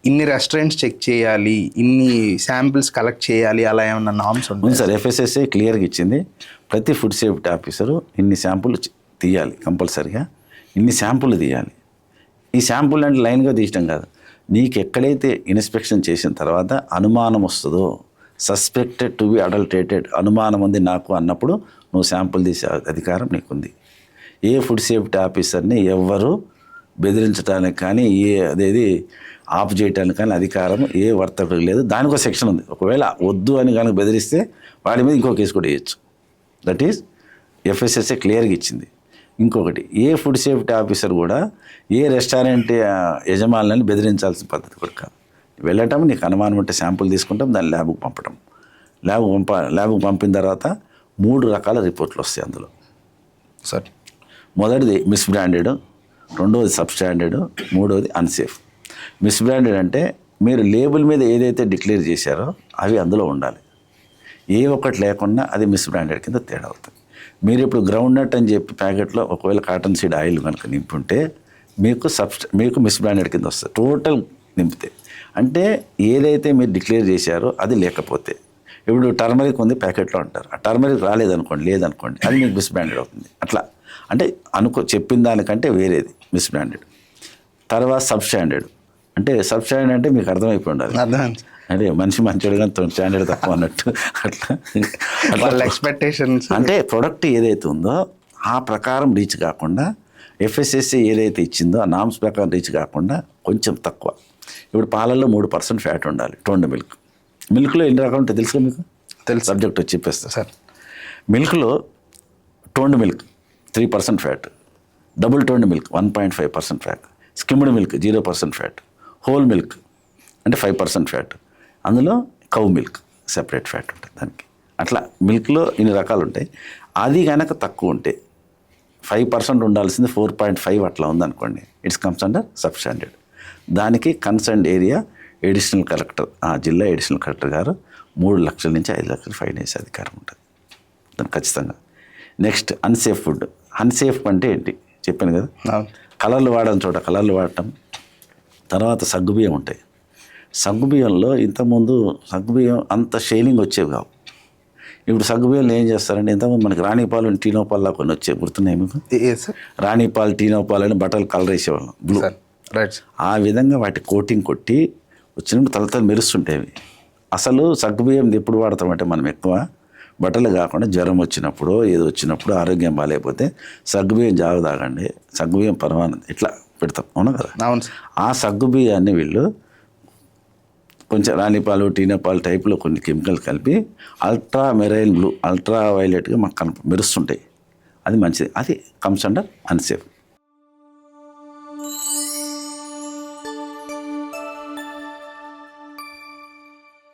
ఇన్ని restaurants check చేయాలి, ఇన్ని శాంపిల్స్ కలెక్ట్ చేయాలి, అలా ఏమన్నా నామ్స్ ఉంది సార్. FSSAI క్లియర్గా ఇచ్చింది, ప్రతి ఫుడ్ సేఫ్టీ ఆఫీసరు ఇన్ని శాంపుల్ తీయాలి, కంపల్సరీగా ఇన్ని శాంపుల్ తీయాలి. ఈ శాంపుల్ అంటే లైన్గా తీయటం కాదు, నీకు ఎక్కడైతే ఇన్స్పెక్షన్ చేసిన తర్వాత అనుమానం వస్తుందో, సస్పెక్టెడ్ టు బి అడల్టరేటెడ్, అనుమానం ఉంది నాకు అన్నప్పుడు నువ్వు శాంపుల్ తీసే అధికారం నీకుంది. ఏ ఫుడ్ సేఫ్టీ ఆఫీసర్ని ఎవ్వరు బెదిరించడానికి కానీ అదేది ఆఫ్ చేయడానికి కానీ అధికారం ఏ వర్తకుడు లేదు. దానికి ఒక సెక్షన్ ఉంది, ఒకవేళ వద్దు అని కనుక బెదిరిస్తే వాడి మీద ఇంకో కేసు కూడా వేయచ్చు. దట్ ఈస్ FSSAI క్లియర్గా ఇచ్చింది. ఇంకొకటి, ఏ ఫుడ్ సేఫ్టీ ఆఫీసర్ కూడా ఏ రెస్టారెంట్ యజమానులని బెదిరించాల్సిన పద్ధతి కూడా కాదు. వెళ్ళటం, నీకు అనుమానం ఉంటే శాంపుల్ తీసుకుంటాం, దాన్ని ల్యాబ్కి పంపటం. ల్యాబ్కి పంపిన తర్వాత 3 రకాల రిపోర్ట్లు వస్తాయి అందులో సార్. మొదటిది మిస్బ్రాండెడ్, రెండవది సబ్స్టాండర్డ్, మూడవది అన్సేఫ్. మిస్బ్రాండెడ్ అంటే మీరు లేబుల్ మీద ఏదైతే డిక్లేర్ చేశారో అవి అందులో ఉండాలి. ఏ ఒక్కటి లేకుండా అది మిస్బ్రాండెడ్ కింద తేడా అవుతుంది. మీరు ఇప్పుడు గ్రౌండ్ నట్ అని చెప్పి ప్యాకెట్లో ఒకవేళ కాటన్ సీడ్ ఆయిల్ కనుక నింపుంటే మీకు మిస్బ్రాండెడ్ కింద వస్తుంది. టోటల్ నింపితే అంటే ఏదైతే మీరు డిక్లేర్ చేశారో అది లేకపోతే, ఇప్పుడు టర్మరిక్ ఉంది ప్యాకెట్లో అంటారు, ఆ టర్మరిక్ లేదనుకోండి అది మీకు మిస్బ్రాండెడ్ అవుతుంది. అట్లా అంటే చెప్పిన దానికంటే వేరేది మిస్బ్రాండెడ్. తర్వాత సబ్స్టాండర్డ్ అంటే మీకు అర్థమైపోయి ఉండాలి, అంటే మనిషి మంచోడు కానీ స్టాండర్డ్ తక్కువ అన్నట్టు. అట్లా ఎక్స్పెక్టేషన్స్ అంటే ప్రొడక్ట్ ఏదైతే ఉందో ఆ ప్రకారం రీచ్ కాకుండా, FSSAI ఏదైతే ఇచ్చిందో ఆ నామ్స్ ప్రకారం రీచ్ కాకుండా కొంచెం తక్కువ. ఇప్పుడు పాలల్లో 3% ఫ్యాట్ ఉండాలి, టోన్డ్ మిల్క్. మిల్క్లో ఎన్ని రకాలు ఉంటాయి తెలుసు మీకు? తెలుసు, సబ్జెక్ట్ వచ్చి చెప్పేస్తా సార్. మిల్క్లో toned milk 3% fat, double toned milk 1.5% fat, skimmed milk 0% fat, whole milk అంటే 5% ఫ్యాట్, అందులో కౌ మిల్క్ సెపరేట్ ఫ్యాట్ ఉంటుంది దానికి. అట్లా మిల్క్లో ఇన్ని రకాలు ఉంటాయి. అది కనుక తక్కువ ఉంటే 5% ఉండాల్సింది 4.5 అట్లా ఉందనుకోండి, ఇట్స్ కమ్స్ అండర్ సబ్స్టాండర్డ్. దానికి కన్సర్న్ ఏరియా ఎడిషనల్ కలెక్టర్, ఆ జిల్లా ఎడిషనల్ కలెక్టర్ గారు 3 లక్షల నుంచి 5 లక్షలు ఫైన్ వేసే అధికారం ఉంటుంది దానికి ఖచ్చితంగా. Next unsafe food. అన్సేఫ్ అంటే ఏంటి చెప్పాను కదా, కలర్లు వాడడం చోట కలర్లు వాడటం. తర్వాత సగ్గుబియ్యం ఉంటాయి. సగ్గుబియ్యంలో ఇంతకుముందు సగ్గుబియ్యం అంత షైనింగ్ వచ్చేవి కావు. ఇప్పుడు సగ్గుబియ్యంలో ఏం చేస్తారంటే, ఇంతకుముందు మనకి రాణిపాలు టీనోపాల్లా కొన్ని వచ్చేవి, గుర్తున్నాయి మీకు? రాణిపాలు టీనోపాలు అని బట్టలు కలర్ వేసేవాళ్ళం, బ్లూ. ఆ విధంగా వాటి కోటింగ్ కొట్టి వచ్చినప్పుడు తలతలు మెరుస్తుంటేవి. అసలు సగ్గుబియ్యం ఎప్పుడు వాడతామంటే మనం ఎక్కువ బట్టలు కాకుండా జ్వరం వచ్చినప్పుడు ఏదో వచ్చినప్పుడు ఆరోగ్యం బాగాలేకపోతే సగ్గుబియ్యం జావ తాగండి, సగ్గుబియ్యం పరమానందం ఇట్లా పెడతాం, అవునా కదా? ఆ సగ్గుబియ్యాన్ని వీళ్ళు కొంచెం రాణిపాలు టీనోపాలు టైప్లో కొన్ని కెమికల్ కలిపి అల్ట్రా మెరైన్ బ్లూ, అల్ట్రా వైలెట్గా మాకు మెరుస్తుంటాయి. అది మంచిది, అది కమ్స్ అండర్ అన్సేఫ్.